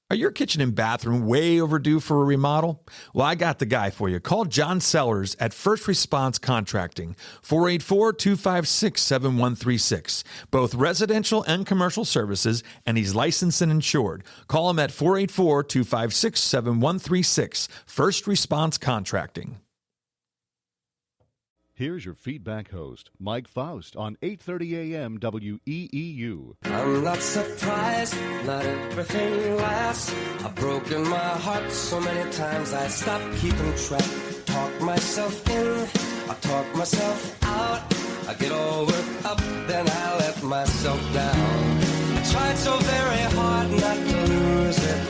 Are your kitchen and bathroom way overdue for a remodel? Well, I got the guy for you. Call John Sellers at First Response Contracting, 484-256-7136. Both residential and commercial services, and he's licensed and insured. Call him at 484-256-7136. First Response Contracting. Here's your feedback host, Mike Faust, on 8:30 a.m. WEEU. I'm not surprised, not everything lasts. I've broken my heart so many times I stopped keeping track. Talk myself in, I talk myself out. I get all worked up, then I let myself down. I tried so very hard not to lose it.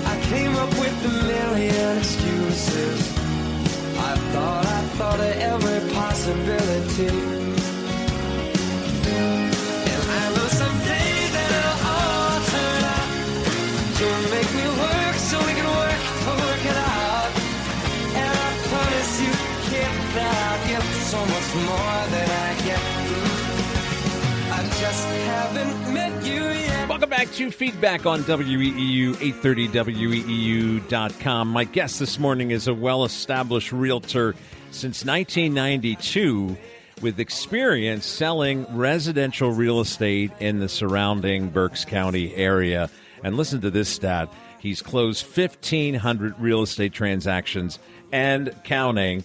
I came up with a million excuses. I thought of every possibility. And I know someday that it'll all turn out to make me work so we can work it out. And I promise you, kid, that I'll get so much more than I get. I just haven't met you yet. Welcome back to Feedback on WEEU, 830WEEU.com. My guest this morning is a well-established realtor since 1992 with experience selling residential real estate in the surrounding Berks County area. And listen to this stat. He's closed 1,500 real estate transactions and counting.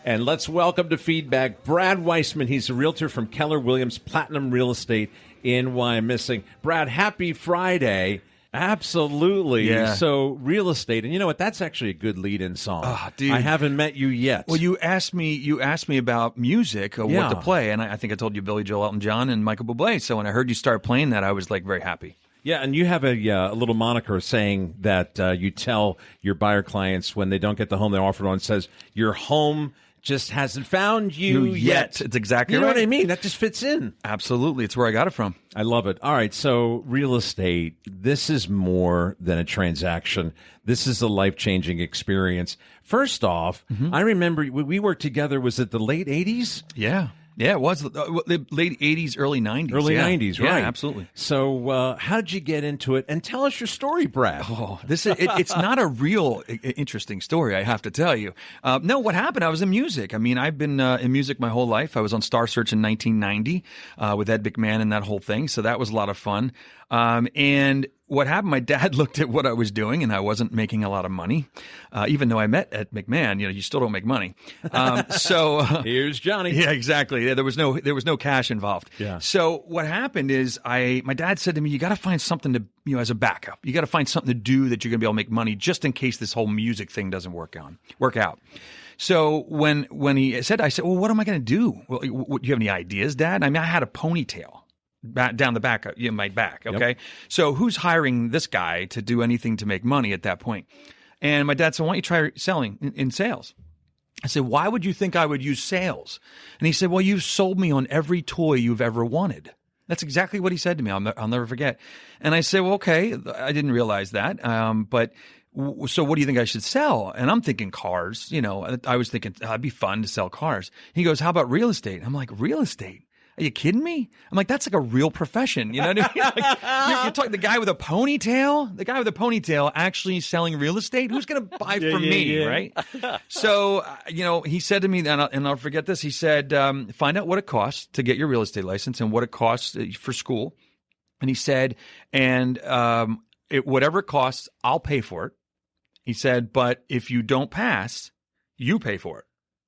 And let's welcome to Feedback Brad Weisman. He's a realtor from Keller Williams Platinum Real Estate in Wyomissing. Brad, happy Friday. Absolutely. Yeah. So real estate, and you know what? That's actually a good lead-in song. Dude. I haven't met you yet. Well, you asked me about music, what Yeah. to play, and I think I told you Billy Joel, Elton John, and Michael Bublé. So when I heard you start playing that, I was like very happy. Yeah, and you have a little moniker saying that you tell your buyer clients when they don't get the home they offered on, says, your home just hasn't found you yet. It's exactly You know right. what I mean? That just fits in. Absolutely. It's where I got it from. I love it. All right, so real estate, this is more than a transaction. This is a life-changing experience. First off, I remember we worked together, was it the late 80s? Yeah. Yeah, it was the late 80s, early 90s. Early yeah. 90s, right. Yeah, absolutely. So how did you get into it? And tell us your story, Brad. Oh, it's not a real interesting story, I have to tell you. No, what happened, I was in music. I mean, I've been in music my whole life. I was on Star Search in 1990 with Ed McMahon and that whole thing, so that was a lot of fun. And what happened, my dad looked at what I was doing, and I wasn't making a lot of money. Even though I met Ed McMahon, you still don't make money. So here's Johnny. Yeah, exactly. There was no cash involved. Yeah. So what happened is my dad said to me, you got to find something to, as a backup. You got to find something to do that you're going to be able to make money just in case this whole music thing doesn't work out. So when he said, I said, well, what am I going to do? Well, do you have any ideas, Dad? I mean, I had a ponytail down the back, my back. Okay. Yep. So who's hiring this guy to do anything to make money at that point? And my dad said, why don't you try selling in sales? I said, why would you think I would use sales? And he said, well, you've sold me on every toy you've ever wanted. That's exactly what he said to me. I'll never forget. And I said, well, okay, I didn't realize that. But so what do you think I should sell? And I'm thinking cars. I was thinking it'd be fun to sell cars. He goes, how about real estate? I'm like, real estate? Are you kidding me? I'm like, that's like a real profession. You know what I mean? Like, you're talking the guy with a ponytail? The guy with a ponytail actually selling real estate? Who's going to buy from me, right? So, he said to me, and I'll forget this, he said, find out what it costs to get your real estate license and what it costs for school. And he said, whatever it costs, I'll pay for it. He said, but if you don't pass, you pay for it.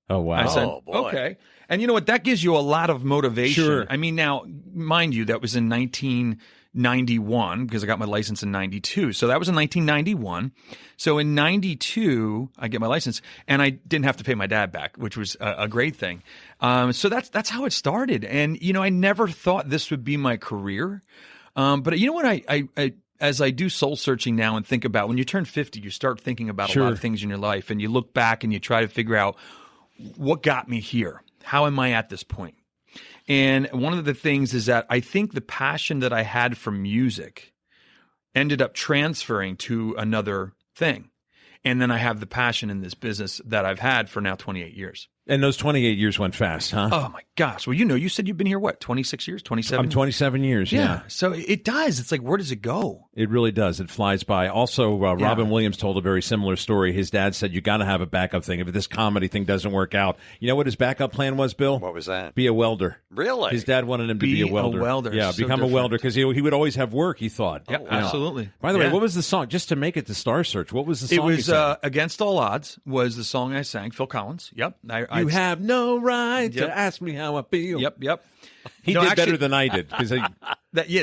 Oh, wow. I said, oh, boy. Okay. And you know what? That gives you a lot of motivation. Sure. I mean, now, mind you, that was in 1991 because I got my license in 92. So that was in 1991. So in 92, I get my license and I didn't have to pay my dad back, which was a great thing. So that's how it started. And, I never thought this would be my career. But you know what? I as I do soul searching now and think about when you turn 50, you start thinking about a lot of things in your life and you look back and you try to figure out what got me here. How am I at this point? And one of the things is that I think the passion that I had for music ended up transferring to another thing. And then I have the passion in this business that I've had for now 28 years. And those 28 years went fast, huh? Oh my gosh. Well, you said you've been here, what, 26 years, 27? I'm 27 years, yeah. So it does. It's like, where does it go? It really does. It flies by. Also, Robin Williams told a very similar story. His dad said, you got to have a backup thing. If this comedy thing doesn't work out, you know what his backup plan was, Bill? What was that? Be a welder. Really? His dad wanted him to be a welder. Yeah, So become different. a welder because he would always have work, he thought. Yeah, absolutely. By the way, what was the song? Just to make it to Star Search, what was the song It you was sang? Against All Odds was the song I sang. Phil Collins. Yep. You have no right Yep. to ask me how I feel. Yep. He did better than I did.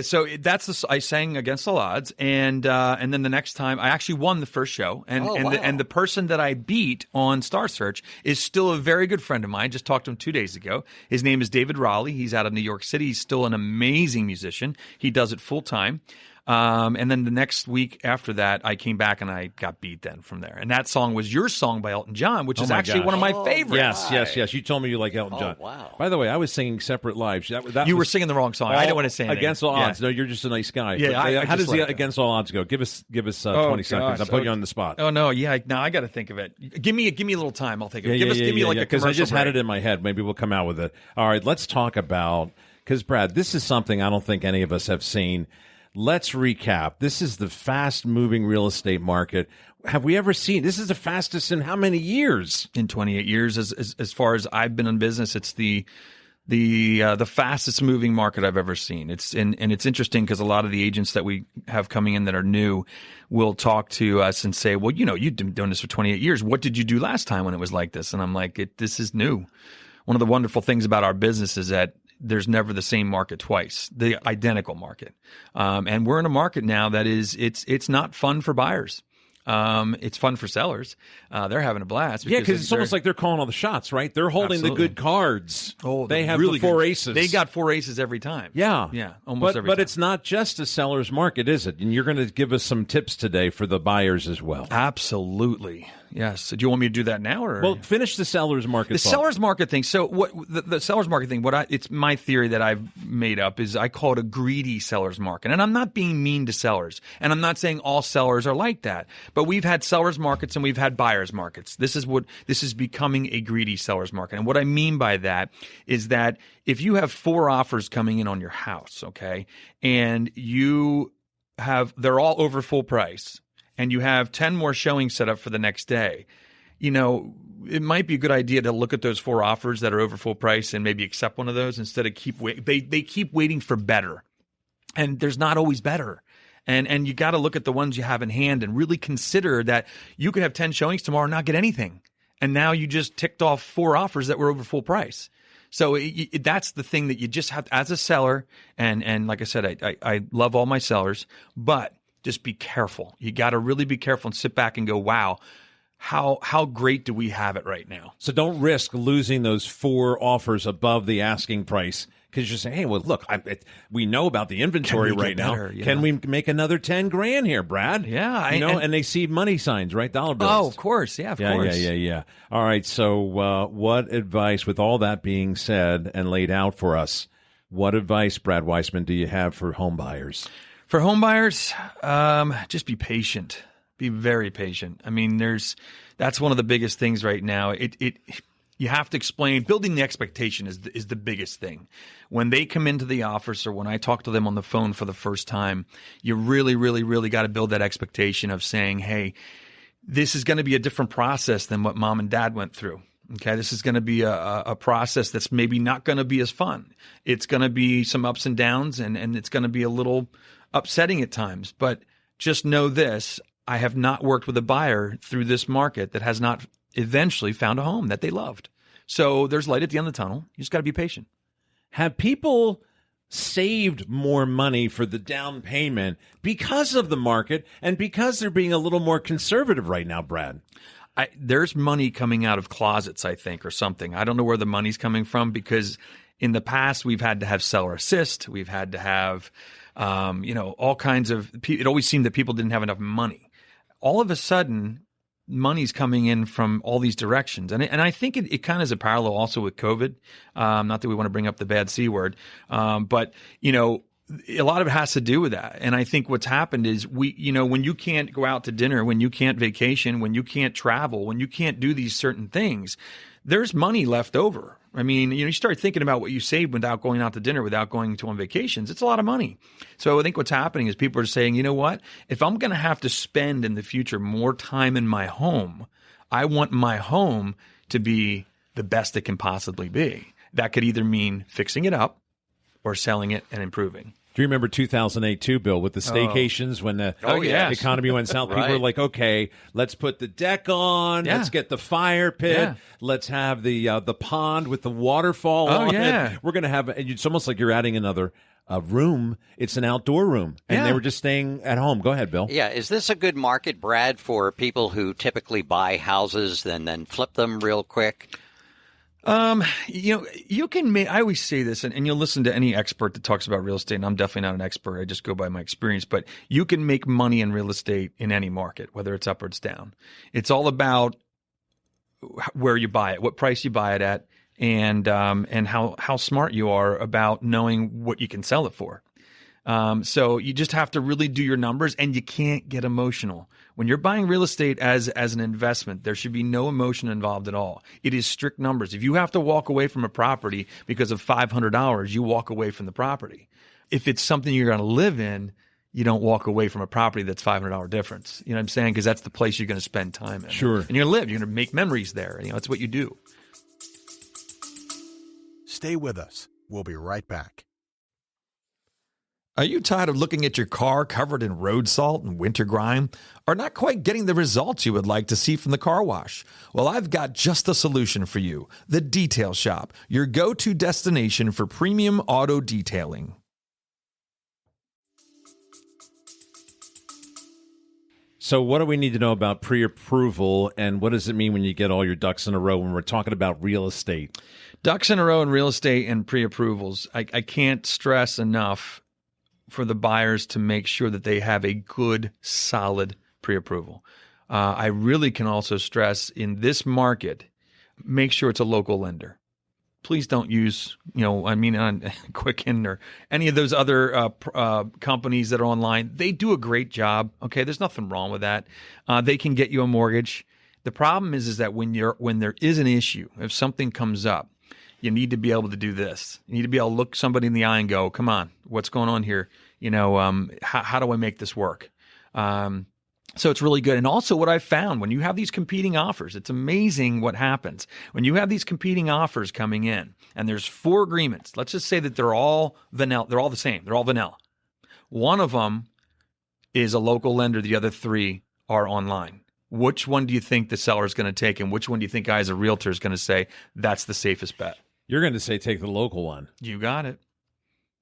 So that's I sang Against All Odds, and then the next time I actually won the first show, and the person that I beat on Star Search is still a very good friend of mine. Just talked to him 2 days ago. His name is David Raleigh. He's out of New York City. He's still an amazing musician. He does it full time. And then the next week after that, I came back and I got beat then from there. And that song was your song by Elton John, which is actually one of my favorites. Yes. You told me you like Elton John. Wow. By the way, I was singing separate lives. You were singing the wrong song. I didn't want to say anything. Against All Odds. No, you're just a nice guy. Yeah, But, how just does the like Against All Odds go? Give us 20 seconds. I'll put you on the spot. Oh no, yeah. Now I got to think of it. Give me a little time. I'll think of it. Give me like a because I just commercial had break. it in my head. Maybe we'll come out with it. All right, let's talk about because Brad, this is something I don't think any of us have seen. Let's recap. This is the fast-moving real estate market. Have we ever seen? This is the fastest in how many years? In 28 years, as far as I've been in business, it's the fastest moving market I've ever seen. It's interesting because a lot of the agents that we have coming in that are new will talk to us and say, well, you've been doing this for 28 years. What did you do last time when it was like this? And I'm like, this is new. One of the wonderful things about our business is that there's never the same market twice, the identical market. And we're in a market now that it's not fun for buyers. It's fun for sellers. They're having a blast. Because it's almost like they're calling all the shots, right? They're holding the good cards. Oh, they have really the four good. aces. They got four aces every time. Yeah. Almost every time. But it's not just a seller's market, is it? And you're going to give us some tips today for the buyers as well. Absolutely. Yes. Do you want me to do that now? Or? Well, finish the seller's market. The seller's market thing. So what the seller's market thing, it's my theory that I've made up is I call it a greedy seller's market. And I'm not being mean to sellers. And I'm not saying all sellers are like that. But we've had seller's markets and we've had buyer's markets. This is becoming a greedy seller's market. And what I mean by that is that if you have 4 offers coming in on your house, okay, and they're all over full price, and you have 10 more showings set up for the next day, it might be a good idea to look at those 4 offers that are over full price and maybe accept one of those instead of keep waiting. They keep waiting for better, and there's not always better. And you got to look at the ones you have in hand and really consider that you could have 10 showings tomorrow and not get anything. And now you just ticked off 4 offers that were over full price. So that's the thing that you just have to, as a seller. And like I said, I love all my sellers, but just be careful. You got to really be careful and sit back and go, wow, how great do we have it right now? So don't risk losing those 4 offers above the asking price because you're saying, hey, well, look, we know about the inventory right now. Can we make another $10,000 here, Brad? Yeah. And they see money signs, right? Dollar bills. Oh, of course. Yeah, of course. Yeah. All right. So what advice, with all that being said and laid out for us, what advice, Brad Weisman, do you have for home buyers? For home buyers, just be patient. Be very patient. I mean, that's one of the biggest things right now. You have to explain. Building the expectation is the biggest thing. When they come into the office or when I talk to them on the phone for the first time, you really, really, really got to build that expectation of saying, hey, this is going to be a different process than what mom and dad went through. Okay, this is going to be a process that's maybe not going to be as fun. It's going to be some ups and downs, and it's going to be a little upsetting at times. But just know this, I have not worked with a buyer through this market that has not eventually found a home that they loved. So there's light at the end of the tunnel. You just got to be patient. Have people saved more money for the down payment because of the market and because they're being a little more conservative right now, Brad? There's money coming out of closets, I think, or something. I don't know where the money's coming from because in the past we've had to have seller assist. We've had to have, all kinds of – it always seemed that people didn't have enough money. All of a sudden, money's coming in from all these directions. And I think it kind of is a parallel also with COVID. Not that we want to bring up the bad C word, but, a lot of it has to do with that. And I think what's happened is when you can't go out to dinner, when you can't vacation, when you can't travel, when you can't do these certain things, there's money left over. I mean, you start thinking about what you saved without going out to dinner, without going on vacations. It's a lot of money. So I think what's happening is people are saying, you know what? If I'm going to have to spend in the future more time in my home, I want my home to be the best it can possibly be. That could either mean fixing it up or selling it and improving. Do you remember 2008 too, Bill, with the staycations when the economy went south? People were like, okay, let's put the deck on. Yeah. Let's get the fire pit. Yeah. Let's have the pond with the waterfall on it. We're going to have – it's almost like you're adding another room. It's an outdoor room. And they were just staying at home. Go ahead, Bill. Yeah. Is this a good market, Brad, for people who typically buy houses and then flip them real quick? You can make, I always say this, and you'll listen to any expert that talks about real estate, and I'm definitely not an expert. I just go by my experience, but you can make money in real estate in any market, whether it's up or it's down. It's all about where you buy it, what price you buy it at, and how smart you are about knowing what you can sell it for. So you just have to really do your numbers, and you can't get emotional. When you're buying real estate as an investment, there should be no emotion involved at all. It is strict numbers. If you have to walk away from a property because of $500, you walk away from the property. If it's something you're going to live in, you don't walk away from a property that's $500 difference. You know what I'm saying? Because that's the place you're going to spend time in. Sure. And you're going to live. You're going to make memories there. That's what you do. Stay with us. We'll be right back. Are you tired of looking at your car covered in road salt and winter grime, or not quite getting the results you would like to see from the car wash? Well, I've got just the solution for you. The Detail Shop, your go-to destination for premium auto detailing. So what do we need to know about pre-approval, and what does it mean when you get all your ducks in a row when we're talking about real estate? Ducks in a row in real estate and pre-approvals. I can't stress enough for the buyers to make sure that they have a good, solid pre-approval. I really can also stress in this market, make sure it's a local lender. Please don't use, on Quicken or any of those other companies that are online. They do a great job. Okay, there's nothing wrong with that. They can get you a mortgage. The problem is that when there is an issue, if something comes up, you need to be able to do this. You need to be able to look somebody in the eye and go, come on, what's going on here? How do I make this work? So it's really good. And also what I've found, when you have these competing offers, it's amazing what happens. When you have these competing offers coming in and there's 4 agreements, let's just say that they're all vanilla. They're all the same. They're all vanilla. One of them is a local lender. The other 3 are online. Which one do you think the seller is going to take? And which one do you think I as a realtor is going to say, that's the safest bet? You're going to say take the local one. You got it.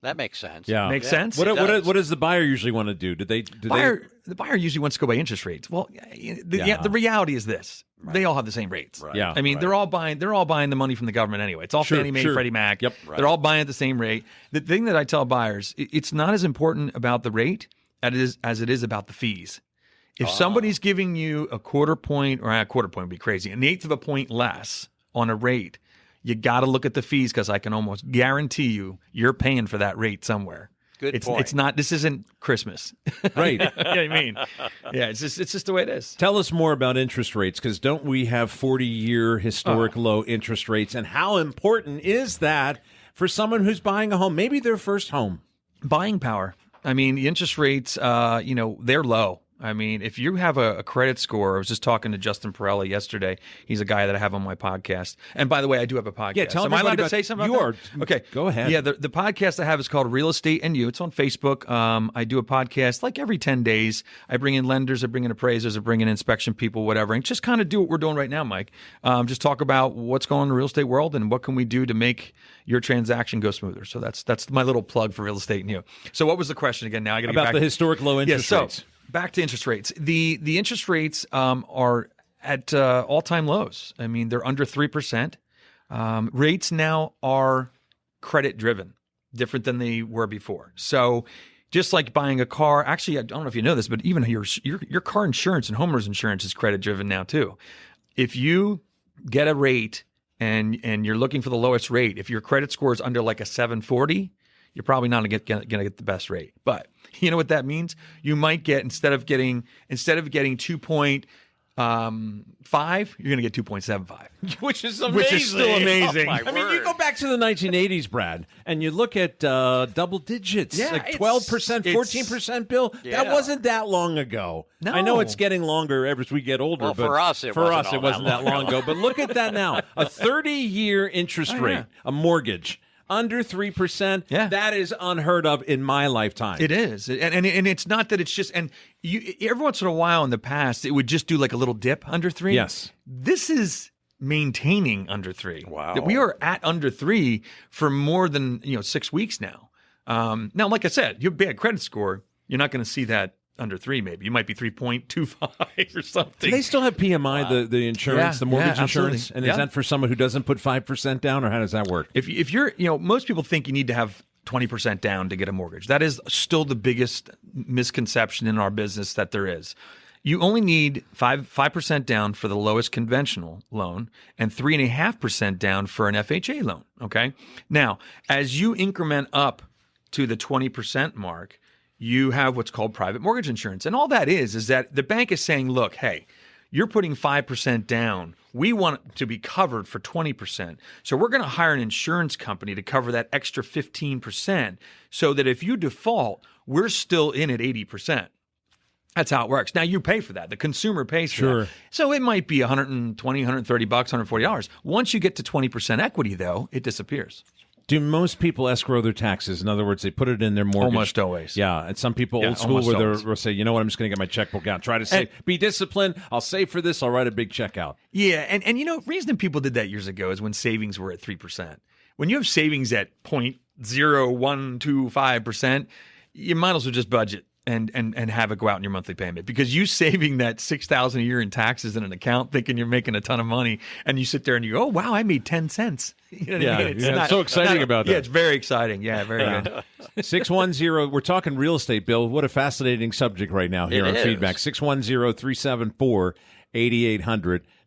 That makes sense. Yeah. Makes sense? What does the buyer usually want to do? The buyer usually wants to go by interest rates. Well, the reality is this. Right. They all have the same rates. Right. Yeah. I mean, they're all buying the money from the government anyway. It's all Fannie Mae, Freddie Mac. Yep. Right. They're all buying at the same rate. The thing that I tell buyers, it's not as important about the rate as it is about the fees. If somebody's giving you a quarter point would be crazy, an eighth of a point less on a rate, you got to look at the fees, because I can almost guarantee you're paying for that rate somewhere. Good point. It's not. This isn't Christmas, Right? You know what I mean? Yeah, it's just the way it is. Tell us more about interest rates, because don't we have 40-year historic low interest rates, and how important is that for someone who's buying a home, maybe their first home? Buying power. I mean, the interest rates, they're low. I mean, if you have a credit score, I was just talking to Justin Perella yesterday. He's a guy that I have on my podcast. And by the way, I do have a podcast. Yeah, tell Am I allowed to about say something you about are. that? Okay. Go ahead. Yeah, the podcast I have is called Real Estate and You. It's on Facebook. I do a podcast like every 10 days. I bring in lenders, I bring in appraisers, I bring in inspection people, whatever, and just kind of do what we're doing right now, Mike. Just talk about what's going on in the real estate world and what can we do to make your transaction go smoother. So that's my little plug for Real Estate and You. So what was the question again? Now I got to get back about the historic low interest rates. Back to interest rates. The interest rates are at all-time lows. I mean, they're under 3%. Rates now are credit-driven, different than they were before. So just like buying a car, actually, I don't know if you know this, but even your car insurance and homeowners insurance is credit-driven now too. If you get a rate and you're looking for the lowest rate, if your credit score is under like a 740, you're probably not going to get the best rate. But you know what that means? You might get instead of getting 2.8 5, you're going to get 2.75. Which is amazing. Which is still amazing. Oh, my I mean, you word. go back to the 1980s, Brad, and you look at double digits, Yeah, like it's- 12%, 14%, Bill. That Yeah. wasn't that long ago. No. I know it's getting longer as we get older. Well, but for us, it wasn't that long ago. But look at that now. A 30-year interest rate, a mortgage, under 3%. Yeah. That is unheard of in my lifetime. It is, and it's not that it's just, and you every once in a while in the past it would just do like a little dip under 3. Yes. This is maintaining under 3. Wow. That we are at under 3 for more than 6 weeks now. Now, like I said, you have a bad credit score, you're not going to see that under 3. Maybe you might be 3.25 or something. Do they still have PMI, the insurance, Yeah, the mortgage yeah, insurance? absolutely. And is Yeah. that for someone who doesn't put 5% down, or how does that work? If you're, most people think you need to have 20% down to get a mortgage. That is still the biggest misconception in our business that there is. You only need 5% down for the lowest conventional loan and 3.5% down for an FHA loan. Okay. Now, as you increment up to the 20% mark, you have what's called private mortgage insurance. And all that is that the bank is saying, look, hey, you're putting 5% down. We want to be covered for 20%. So we're going to hire an insurance company to cover that extra 15% so that if you default, we're still in at 80%. That's how it works. Now you pay for that. The consumer pays for that. So it might be $120, $130, $140. Once you get to 20% equity, though, it disappears. Do most people escrow their taxes? In other words, they put it in their mortgage. Almost always. Yeah, and some people Yeah, old school almost where always. they'll say, you know what, I'm just going to get my checkbook out. Try to save. Be disciplined. I'll save for this. I'll write a big check out. Yeah, and reason people did that years ago is when savings were at 3%. When you have savings at 0.0125%, you might as well just budget and have it go out in your monthly payment, because you saving that $6,000 a year in taxes in an account thinking you're making a ton of money, and you sit there and you go, oh wow, I made 10 cents. You know what I mean? It's so exciting about that. Yeah, it's very exciting. Yeah, very good. 610, we're talking real estate, Bill. What a fascinating subject right now here It on is. Feedback. 610-374-8800.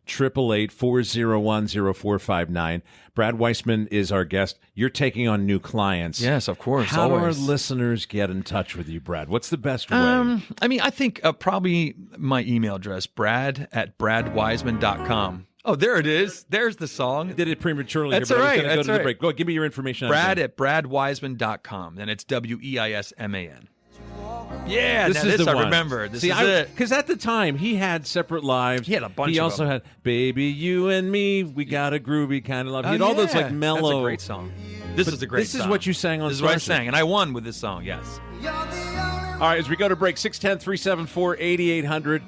888-401-0459. Brad Weisman is our guest. You're taking on new clients. Yes, of course. How do our always. listeners get in touch with you, Brad? What's the best way? I think probably my email address, brad@bradweisman.com. Oh, there it is. There's the song. Did it prematurely. That's here, but all I was right, gonna go that's to the all break. Go, give me your information. Brad@bradweisman.com. And it's WEISMAN. Yeah, This now is this the I one. remember. This See, is it. Because at the time, he had separate lives. He had a bunch He of also them. had Baby, You and Me, We Got a Groovy Kind of Love. He had Oh, all those yeah. like mellow. That's a great song. This is a great this song. is what you sang on This is what I Starship. sang, and I won with this song, yes. All right, as we go to break, 610-374-8800,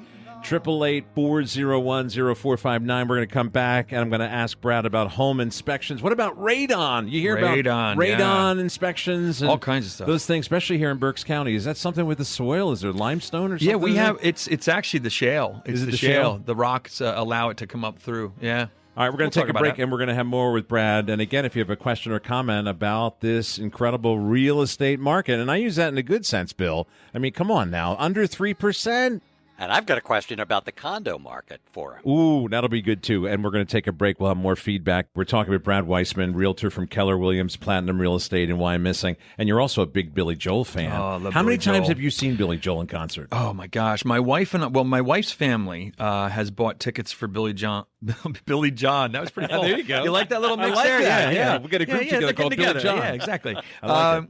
888-401-0459. We're going to come back, and I'm going to ask Brad about home inspections. What about radon? You hear about radon inspections and all kinds of stuff. Those things, especially here in Berks County. Is that something with the soil? Is there limestone or something? Yeah, we in there? have. It's actually the shale. It's Is it the the shale? The rocks allow it to come up through. Yeah. All right, we're going to We'll take a talk break, about it. and we're going to have more with Brad. And again, if you have a question or comment about this incredible real estate market, and I use that in a good sense, Bill. I mean, come on now, under 3%. And I've got a question about the condo market for him. Ooh, that'll be good too. And we're going to take a break. We'll have more feedback. We're talking with Brad Weisman, realtor from Keller Williams Platinum Real Estate and Why I'm Missing. And you're also a big Billy Joel fan. Oh, I love How many Billy times Joel. have you seen Billy Joel in concert? Oh my gosh, my wife's family has bought tickets for Billy John. Billy John, that was pretty cool. There you go. You like that little I mix like there? that. Yeah. We'll get a group they're together getting called Billy John. Yeah, exactly. like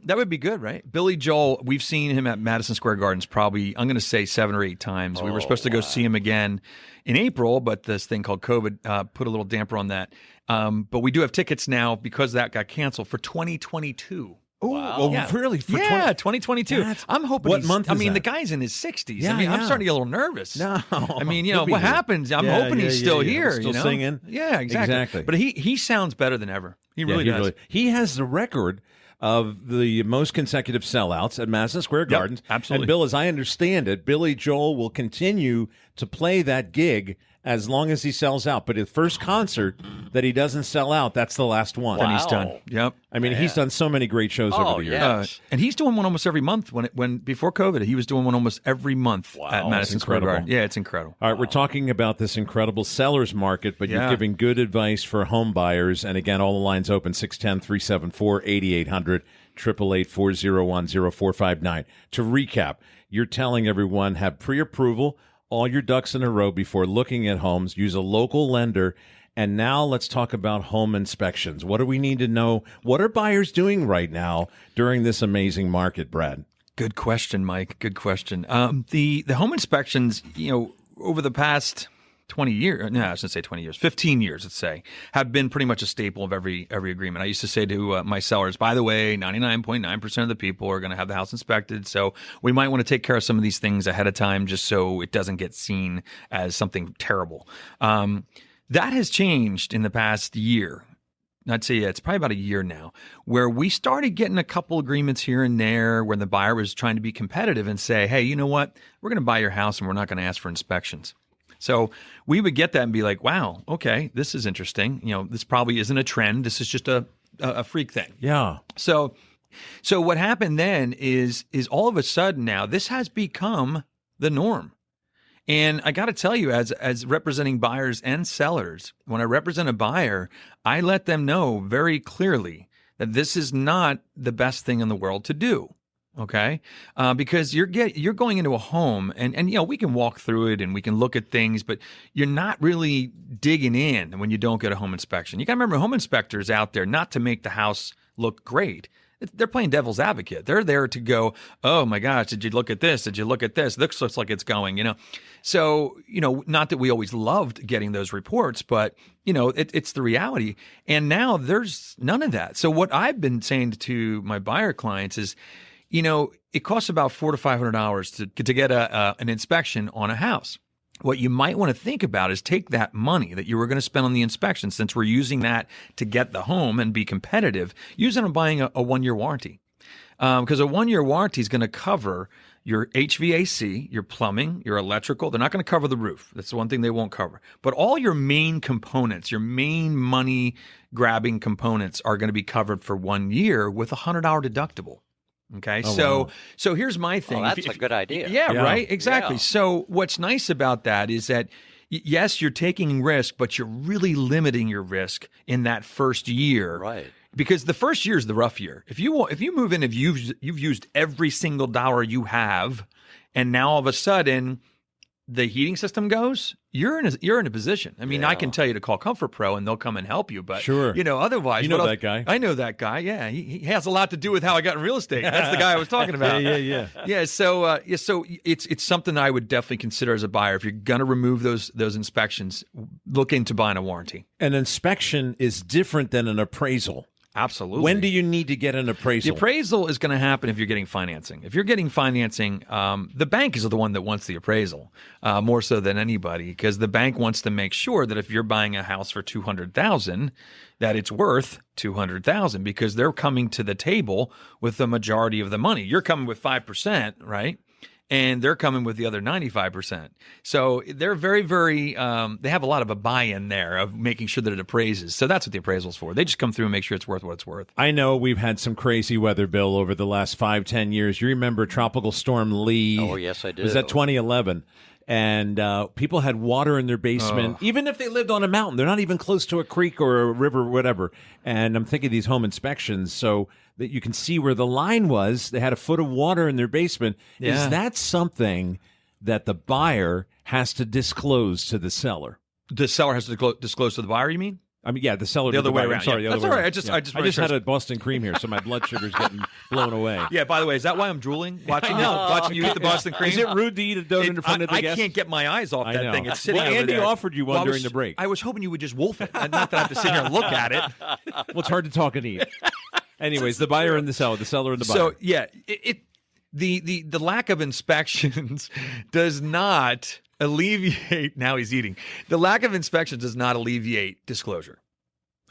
That would be good, right? Billy Joel, we've seen him at Madison Square Gardens probably, I'm going to say 7 or 8 times. We were supposed to go see him again in April, but this thing called COVID put a little damper on that. But we do have tickets now because that got canceled for 2022. Oh, Yeah. really? For 2022. That's- I'm hoping. what month I is mean, that? the guy's in his 60s. Yeah, I mean, I'm yeah. starting to get a little nervous. No. I mean, He'll be what here. happens? I'm Yeah, hoping he's yeah, still yeah. here. Still you know? singing? Yeah, exactly. But he sounds better than ever. He really does. He has the record of the most consecutive sellouts at Madison Square Gardens. absolutely. And Bill, as I understand it, Billy Joel will continue to play that gig as long as he sells out. But his first concert that he doesn't sell out, that's the last one. Then he's Wow. done. Yep. I mean, he's done so many great shows Oh, over the years. yeah. And he's doing one almost every month. When before COVID, he was doing one almost every month at Madison Square incredible. Garden. Yeah, it's incredible. All right, we're talking about this incredible seller's market, but you're Yeah. giving good advice for home buyers. And again, all the lines open, 610-374-8800, 888-401-0459. To recap, you're telling everyone have pre-approval all your ducks in a row before looking at homes. Use a local lender. And now let's talk about home inspections. What do we need to know? What are buyers doing right now during this amazing market, Brad? Good question, Mike. Good question. The home inspections, over the past 20 years, no, I shouldn't say 20 years, 15 years, let's say, have been pretty much a staple of every agreement. I used to say to my sellers, by the way, 99.9% of the people are going to have the house inspected. So we might want to take care of some of these things ahead of time just so it doesn't get seen as something terrible. That has changed in the past year. I'd say it's probably about a year now, where we started getting a couple agreements here and there where the buyer was trying to be competitive and say, hey, you know what? We're going to buy your house and we're not going to ask for inspections. So we would get that and be like, wow, okay, this is interesting. This probably isn't a trend. This is just a freak thing. Yeah. So what happened then is all of a sudden now this has become the norm. And I got to tell you, as representing buyers and sellers, when I represent a buyer, I let them know very clearly that this is not the best thing in the world to do. Okay, because you're going into a home, and we can walk through it and we can look at things, but you're not really digging in when you don't get a home inspection. You got to remember, home inspectors out there not to make the house look great. They're playing devil's advocate. They're there to go, oh my gosh, did you look at this? Did you look at this? This looks like it's going, So, not that we always loved getting those reports, but, it's the reality. And now there's none of that. So what I've been saying to my buyer clients is, it costs about $400 to $500 to get an inspection on a house. What you might want to think about is take that money that you were going to spend on the inspection, since we're using that to get the home and be competitive, use it on buying a 1-year warranty. Because a 1-year warranty is going to cover your HVAC, your plumbing, your electrical. They're not going to cover the roof. That's the one thing they won't cover. But all your main components, your main money-grabbing components are going to be covered for 1 year with a $100 deductible. Okay, wow. So here's my thing. Well, that's a good idea. Yeah, right? Exactly. Yeah. So what's nice about that is that, yes, you're taking risk, but you're really limiting your risk in that first year. Right. Because the first year is the rough year. If you move in, if you've used every single dollar you have, and now all of a sudden the heating system goes, you're in a position. I mean, I can tell you to call Comfort Pro and they'll come and help you. But sure, otherwise, that guy. I know that guy. Yeah, he has a lot to do with how I got in real estate. That's the guy I was talking about. Yeah. So it's something I would definitely consider as a buyer. If you're gonna remove those inspections, look into buying a warranty. An inspection is different than an appraisal. Absolutely. When do you need to get an appraisal? The appraisal is going to happen if you're getting financing. If you're getting financing, the bank is the one that wants the appraisal more so than anybody, because the bank wants to make sure that if you're buying a house for $200,000, that it's worth $200,000, because they're coming to the table with the majority of the money. You're coming with 5%, right? And they're coming with the other 95%. So they're very, very, they have a lot of a buy-in there of making sure that it appraises. So that's what the appraisal's for. They just come through and make sure it's worth what it's worth. I know we've had some crazy weather, Bill, over the last 5-10 years. You remember Tropical Storm Lee? Oh, yes, I do. Was that 2011? And people had water in their basement, even if they lived on a mountain. They're not even close to a creek or a river or whatever. And I'm thinking these home inspections, so that you can see where the line was. They had a foot of water in their basement. Yeah. Is that something that the buyer has to disclose to the seller? The seller has to disclose to the buyer, you mean? I mean, yeah, the seller. The other way buyer. around. I'm sorry, Yeah. the other That's way all right. around. I just had a Boston cream here, so my blood sugar's getting blown away. Yeah, by the way, is that why I'm drooling? Watching you eat the Boston cream? Is it rude to eat a donut in front of the guest? I can't get my eyes off that thing. It's sitting well, over Andy there. offered you one during the break. I was hoping you would just wolf it. Not that I have to sit here and look at it. Well, it's hard to talk and eat. Anyways, the buyer and the seller and the buyer. So, yeah, the lack of inspections does not alleviate, now he's eating. The lack of inspections does not alleviate disclosure.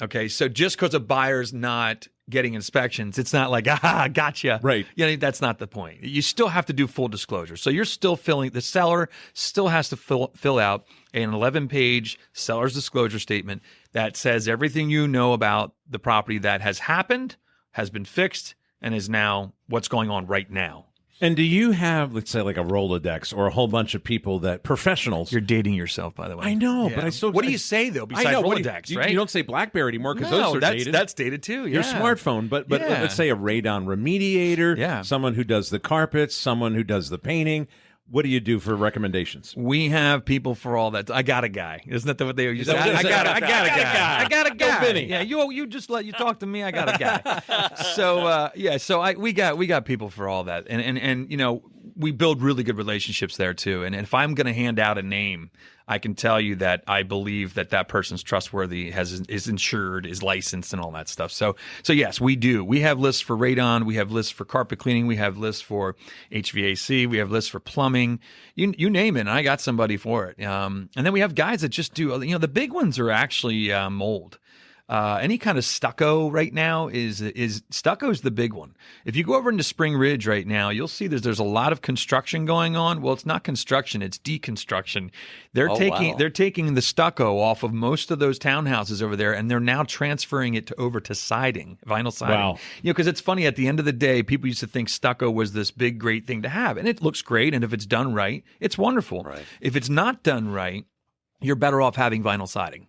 Okay, so just because a buyer's not getting inspections, it's not like, gotcha. Right. That's not the point. You still have to do full disclosure. So you're still the seller still has to fill out an 11-page seller's disclosure statement that says everything you know about the property that has happened, has been fixed, and is now what's going on right now. And do you have, let's say, like a Rolodex or a whole bunch of people that professionals? You're dating yourself, by the way. I know, but I still. What do you say though? Besides Rolodex, right? You don't say BlackBerry anymore because No, those are dated. That's dated too. Yeah. Your smartphone, but Yeah. let's say a radon remediator, Yeah. someone who does the carpets, someone who does the painting. What do you do for recommendations? We have people for all that. I got a guy. Isn't that what they used to say? I got a guy. I got a guy. Vinny. Yeah, you just let you talk to me. I got a guy. So we got people for all that, and we build really good relationships there too. And if I'm going to hand out a name, I can tell you that I believe that person's trustworthy, is insured, is licensed, and all that stuff. So yes, we do. We have lists for radon. We have lists for carpet cleaning. We have lists for HVAC. We have lists for plumbing. You name it, and I got somebody for it. And then we have guys that just do. The big ones are actually mold. Any kind of stucco right now is stucco's the big one. If you go over into Spring Ridge right now, you'll see there's a lot of construction going on. Well, it's not construction, it's deconstruction. They're taking the stucco off of most of those townhouses over there, and they're now transferring it over to siding, vinyl siding. Wow. Because it's funny, at the end of the day, people used to think stucco was this big, great thing to have, and it looks great, and if it's done right, it's wonderful. Right. If it's not done right, you're better off having vinyl siding.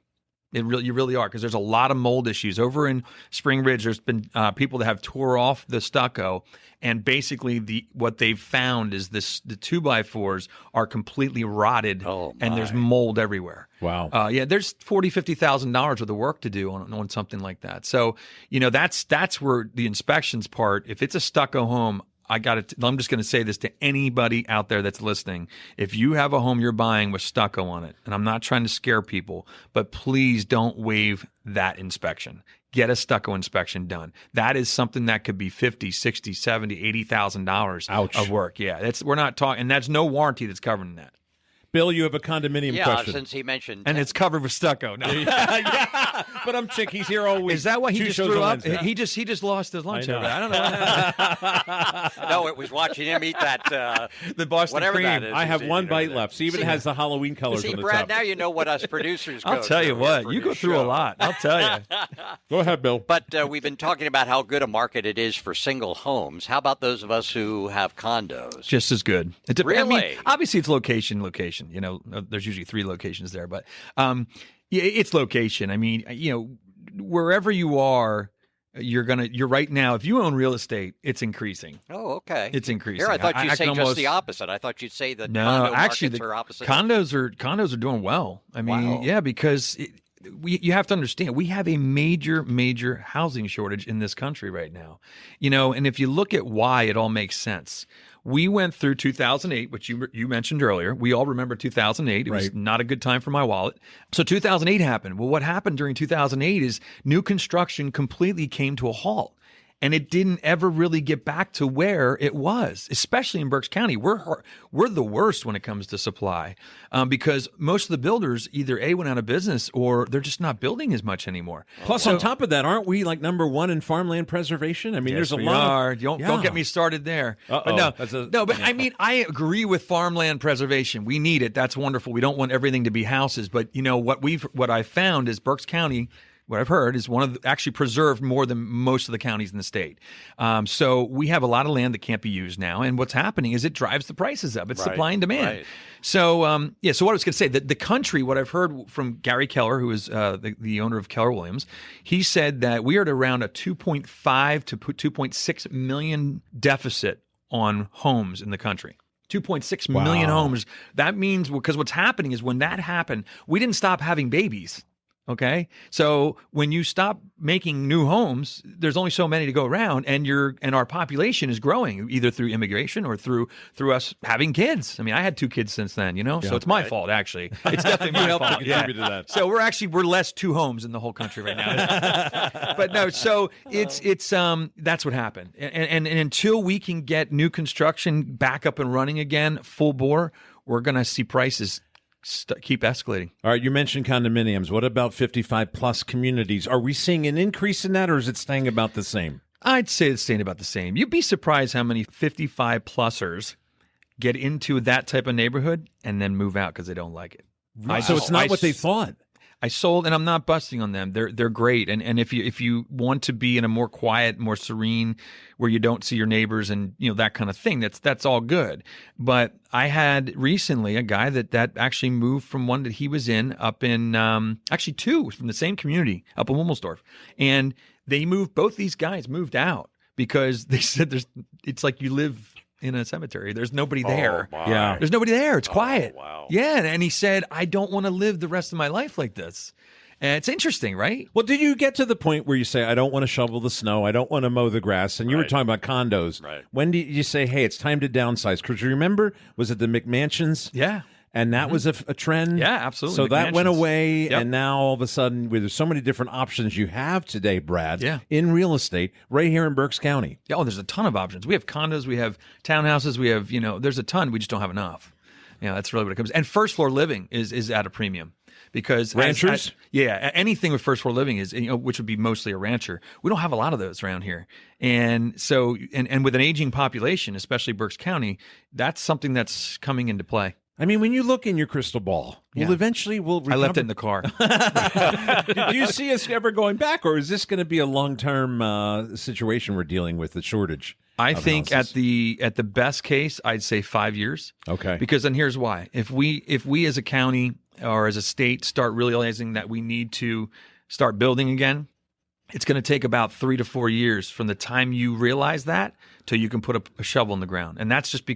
You really are, because there's a lot of mold issues over in Spring Ridge. There's been people that have tore off the stucco, and basically what they've found is the 2x4s are completely rotted, and there's mold everywhere. Wow. There's $40,000-$50,000 worth of work to do on something like that. So that's where the inspections part. If it's a stucco home, I'm just going to say this to anybody out there that's listening. If you have a home you're buying with stucco on it, and I'm not trying to scare people, but please don't waive that inspection. Get a stucco inspection done. That is something that could be $50,000, $60,000, $70,000, $80,000 of work. Yeah, we're not talking, and that's no warranty that's covering that. Bill, you have a condominium question. Yeah, since he mentioned... And it's covered with stucco. No. Yeah, but I'm Chick. He's here all week. Is that why he just threw up? Wednesday. He just lost his lunch I know. over that. I don't know. No, it was watching him eat that... the Boston whatever cream. that is. I have one bite there. left. See, even has the Halloween colors See, on the Brad, top. now you know what us producers go I'll tell you through what. for You go this through a show. lot. I'll tell you. Go ahead, Bill. But we've been talking about how good a market it is for single homes. How about those of us who have condos? Just as good. Really? Obviously, it's location. There's usually 3 locations there, but it's location. I mean, wherever you are, you're right now. If you own real estate, it's increasing. Oh, okay. It's increasing. Here, I thought you'd say can just the opposite. I thought you'd say that No, condo actually, markets are opposite. condos are doing well. I mean, Wow. yeah, because you have to understand, we have a major housing shortage in this country right now. And if you look at why, it all makes sense. We went through 2008, which you mentioned earlier. We all remember 2008. It was not a good time for my wallet. So 2008 happened. Well, what happened during 2008 is new construction completely came to a halt. And it didn't ever really get back to where it was, especially in Berks County. We're the worst when it comes to supply because most of the builders either A, went out of business or they're just not building as much anymore. Plus, on top of that, aren't we like number 1 in farmland preservation? I mean, there's a lot. Don't get me started there. Uh-oh. But I mean, I agree with farmland preservation. We need it. That's wonderful. We don't want everything to be houses. But what I found is Berks County, what I've heard, is actually preserved more than most of the counties in the state. So we have a lot of land that can't be used now. And what's happening is it drives the prices up. It's supply and demand. Right. So, so what I was going to say, the country, what I've heard from Gary Keller, who is the owner of Keller Williams, he said that we are at around a 2.5 to 2.6 million deficit on homes in the country. 2.6 million homes. That means, because what's happening is when that happened, we didn't stop having babies. Okay. So when you stop making new homes, there's only so many to go around, and our population is growing either through immigration or through us having kids. I mean, I had 2 kids since then, so it's my fault, actually. It's definitely my fault. Contribute to that. So we're less 2 homes in the whole country right now. But no, so it's that's what happened. And until we can get new construction back up and running again, full bore, we're going to see prices keep escalating. All right, you mentioned condominiums. What about 55-plus communities? Are we seeing an increase in that, or is it staying about the same? I'd say it's staying about the same. You'd be surprised how many 55-plussers get into that type of neighborhood and then move out because they don't like it. Wow. So it's not what they thought. I sold, and I'm not busting on them. They're great, and if you want to be in a more quiet, more serene, where you don't see your neighbors and that kind of thing, that's all good. But I had recently a guy that actually moved from one that he was in up in actually 2 from the same community up in Wilmelsdorf, and both these guys moved out because they said it's like you live in a cemetery. There's nobody there. Yeah. There's nobody there. It's quiet. wow. Yeah, and he said, I don't want to live the rest of my life like this. And it's interesting, right? Well, did you get to the point where you say, I don't want to shovel the snow, I don't want to mow the grass, and you were talking about condos. Right. When did you say, hey, it's time to downsize? Because you remember, was it the McMansions? Yeah. And that was a trend? Yeah, absolutely. So that went McMansions. away, Yep. and now all of a sudden, there's so many different options you have today, Brad, Yeah. in real estate, right here in Berks County. Yeah, oh, there's a ton of options. We have condos, we have townhouses, we have, there's a ton. We just don't have enough. That's really what it comes. And first floor living is at a premium. Because ranchers, anything with first floor living is, which would be mostly a rancher. We don't have a lot of those around here, and so and with an aging population, especially Berks County, that's something that's coming into play. I mean, when you look in your crystal ball, eventually we'll recover. I left it in the car. Do you see us ever going back, or is this going to be a long-term situation we're dealing with, the shortage? I think at the best case, I'd say 5 years. Okay. Because then here's why: if we as a county or as a state start realizing that we need to start building again, it's going to take about 3 to 4 years from the time you realize that till you can put a shovel in the ground, and that's just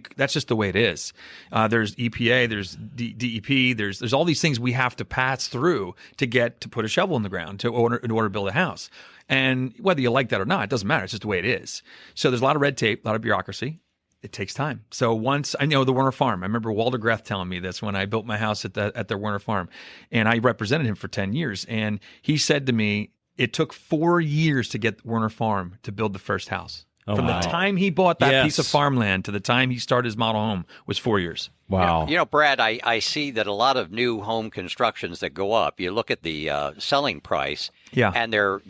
the way it is. There's EPA, there's DEP, there's all these things we have to pass through to put a shovel in the ground in order to build a house. And whether you like that or not, it doesn't matter. It's just the way it is. So there's a lot of red tape, a lot of bureaucracy. It takes time. So once I know the Werner Farm, I remember Walter Greth telling me this when I built my house at their Werner Farm, and I represented him for 10 years. And he said to me, it took 4 years to get Werner Farm to build the first house. From the time he bought that piece of farmland to the time he started his model home was 4 years. Wow. Brad, I see that a lot of new home constructions that go up, you look at the selling price, and they're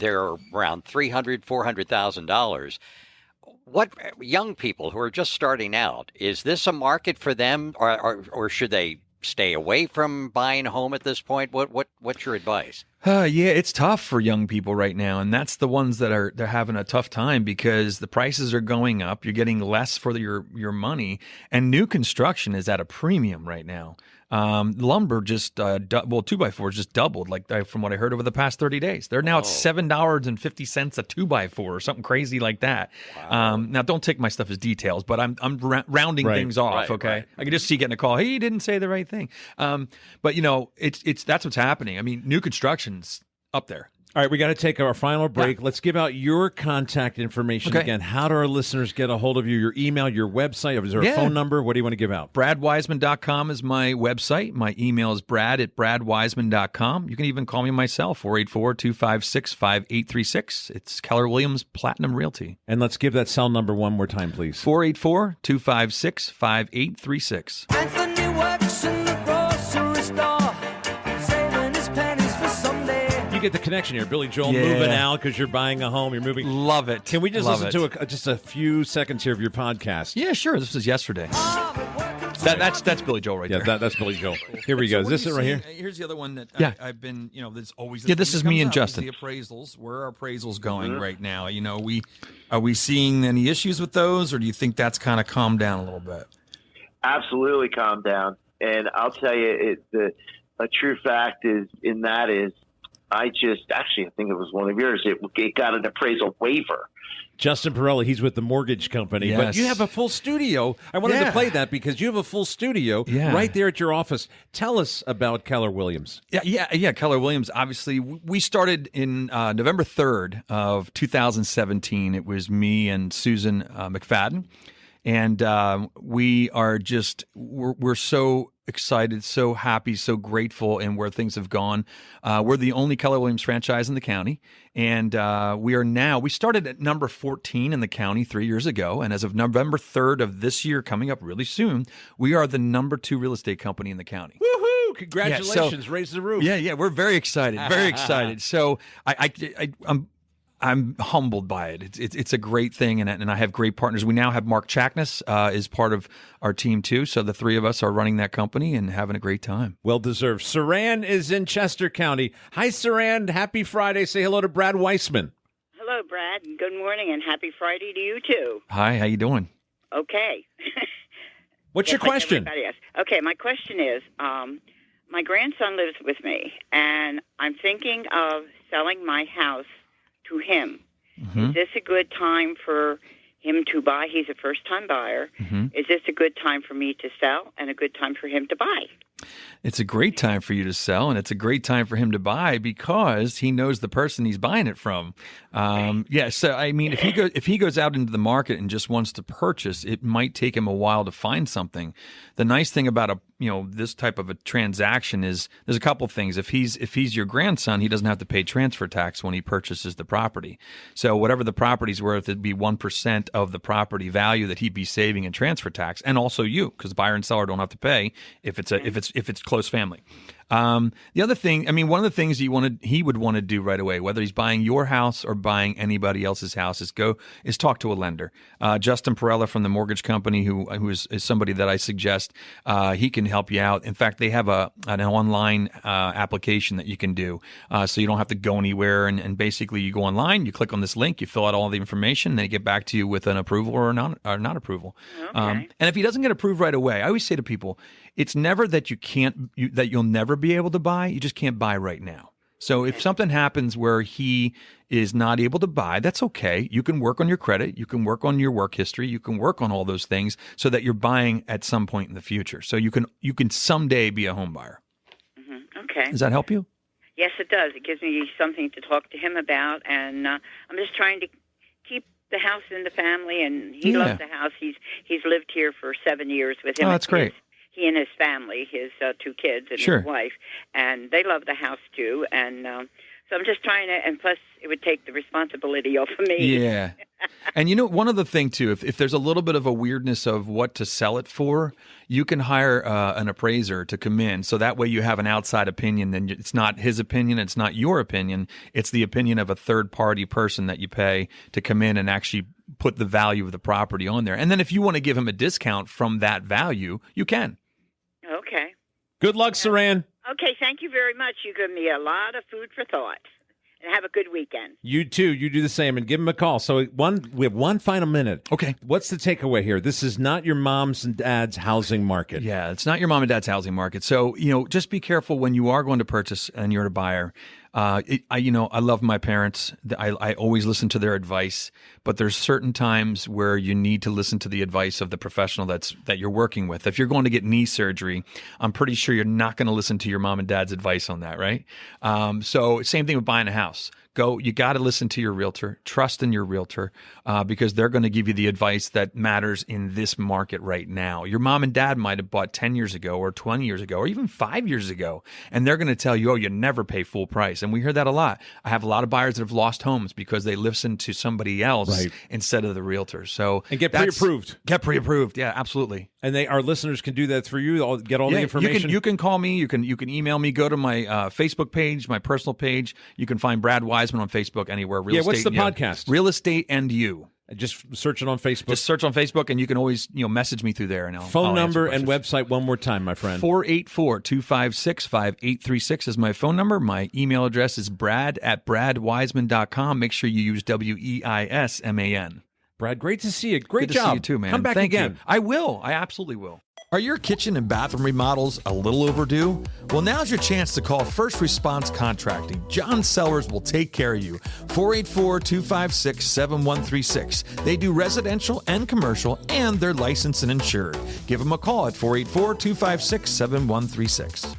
around $300,000, $400,000. What young people who are just starting out, is this a market for them, or should they stay away from buying a home at this point? What's your advice? It's tough for young people right now, and that's the ones they're having a tough time because the prices are going up. You're getting less for your money, and new construction is at a premium right now. Lumber just 2x4s just doubled, from what I heard over the past 30 days. They're now at $7.50 a 2x4 or something crazy like that. Wow. Now, don't take my stuff as details, but I'm rounding things off. Right, okay, right. I can just see getting a call. Hey, you didn't say the right thing. But it's that's what's happening. I mean, new construction's up there. All right, we got to take our final break. Let's give out your contact information again. How do our listeners get a hold of you? Your email, your website? Is there a phone number? What do you want to give out? BradWeisman.com is my website. My email is brad@bradweisman.com. You can even call me myself, 484-256-5836. It's Keller Williams Platinum Realty. And let's give that cell number one more time, please. 484-256-5836. Anthony works in the grocery store, saving his pennies for someday. You get the connection here. Billy Joel moving out because you're buying a home. You're moving. Love it. Can we just listen to just a few seconds here of your podcast? Yeah, sure. This was yesterday. That's Billy Joel right there. Yeah, that's Billy Joel. Here we go. Is this it right here? Here's the other one that I've been, there's always this is me and Justin. The appraisals. Where are appraisals going right now? Are we seeing any issues with those, or do you think that's kind of calmed down a little bit? Absolutely calmed down. And I'll tell you, a true fact is I think it was one of yours. It got an appraisal waiver. Justin Perella, he's with the mortgage company. Yes. But you have a full studio. I wanted to play that because you have a full studio right there at your office. Tell us about Keller Williams. Yeah. Keller Williams, obviously, we started in November 3rd of 2017. It was me and Susan McFadden. And we are we're so excited, so happy, so grateful in where things have gone. We're the only Keller Williams franchise in the county. And we started at number 14 in the county 3 years ago. And as of November 3rd of this year, coming up really soon, we are the number 2 real estate company in the county. Woohoo! Congratulations. Raise the roof. Yeah. We're very excited. Very excited. So I'm humbled by it. It's a great thing, and I have great partners. We now have Mark Chakness is part of our team too. So the three of us are running that company and having a great time. Well deserved. Saran is in Chester County. Hi, Saran. Happy Friday. Say hello to Brad Weisman. Hello, Brad. Good morning, and happy Friday to you too. Hi. How you doing? Okay. What's your question? Like everybody else. Okay, my question is, my grandson lives with me, and I'm thinking of selling my house to him. Mm-hmm. Is this a good time for him to buy. He's a first-time buyer. Mm-hmm. Is this a good time for me to sell and a good time for him to buy? It's a great time for you to sell, and it's a great time for him to buy because he knows the person he's buying it from. So I mean, if he goes out into the market and just wants to purchase, it might take him a while to find something. The nice thing about this type of a transaction is there's a couple things. If he's your grandson, he doesn't have to pay transfer tax when he purchases the property. So whatever the property's worth, it'd be 1% of the property value that he'd be saving in transfer tax, and also you, because buyer and seller don't have to pay if it's close family. The other thing, I mean, one of the things he would want to do right away, whether he's buying your house or buying anybody else's house, is talk to a lender. Justin Perella from the mortgage company, who is somebody that I suggest, he can help you out. In fact, they have an online application that you can do, so you don't have to go anywhere. And basically, you go online, you click on this link, you fill out all the information, and they get back to you with an approval or not approval. Okay. And if he doesn't get approved right away, I always say to people, it's never that that you'll never be able to buy. You just can't buy right now. So if something happens where he is not able to buy, that's okay. You can work on your credit. You can work on your work history. You can work on all those things so that you're buying at some point in the future. So you can someday be a home buyer. Mm-hmm. Okay. Does that help you? Yes, it does. It gives me something to talk to him about, and I'm just trying to keep the house in the family, and he loves the house. He's lived here for 7 years with him. Oh, that's great. He and his family, his 2 kids and Sure. his wife, and they love the house too. And so I'm just trying to, and plus it would take the responsibility off of me. Yeah. And one other thing too, if there's a little bit of a weirdness of what to sell it for, you can hire an appraiser to come in. So that way you have an outside opinion. Then it's not his opinion. It's not your opinion. It's the opinion of a third party person that you pay to come in and actually put the value of the property on there. And then if you want to give him a discount from that value, you can. Okay. Good luck, Saran. Okay, thank you very much. You give me a lot of food for thought. And have a good weekend. You too. You do the same, and give him a call. So we have one final minute. Okay. What's the takeaway here? This is not your mom's and dad's housing market. Yeah, it's not your mom and dad's housing market. So, just be careful when you are going to purchase and you're a buyer. I love my parents. I always listen to their advice, but there's certain times where you need to listen to the advice of the professional that you're working with. If you're going to get knee surgery, I'm pretty sure you're not going to listen to your mom and dad's advice on that, right? So same thing with buying a house. You got to listen to your realtor, trust in your realtor, because they're going to give you the advice that matters in this market right now. Your mom and dad might have bought 10 years ago or 20 years ago or even 5 years ago, and they're going to tell you, you never pay full price. And we hear that a lot. I have a lot of buyers that have lost homes because they listened to somebody else instead of the realtor. So and get pre-approved. Get pre-approved. Yeah, absolutely. And our listeners can do that through you. Get all the information. You can call me. You can email me. Go to my Facebook page, my personal page. You can find Brad Weisman on Facebook anywhere. What's the podcast? Real Estate and You. Just search it on Facebook. Just search on Facebook, and you can always message me through there. And phone number and website one more time, my friend. 484-256-5836 is my phone number. My email address is brad@bradweisman.com. Make sure you use WEISMAN. Brad, great to see you. Great Good job. To see you too, man. Come back Thank again. You. I will. I absolutely will. Are your kitchen and bathroom remodels a little overdue? Well, now's your chance to call First Response Contracting. John Sellers will take care of you. 484-256-7136. They do residential and commercial, and they're licensed and insured. Give them a call at 484-256-7136.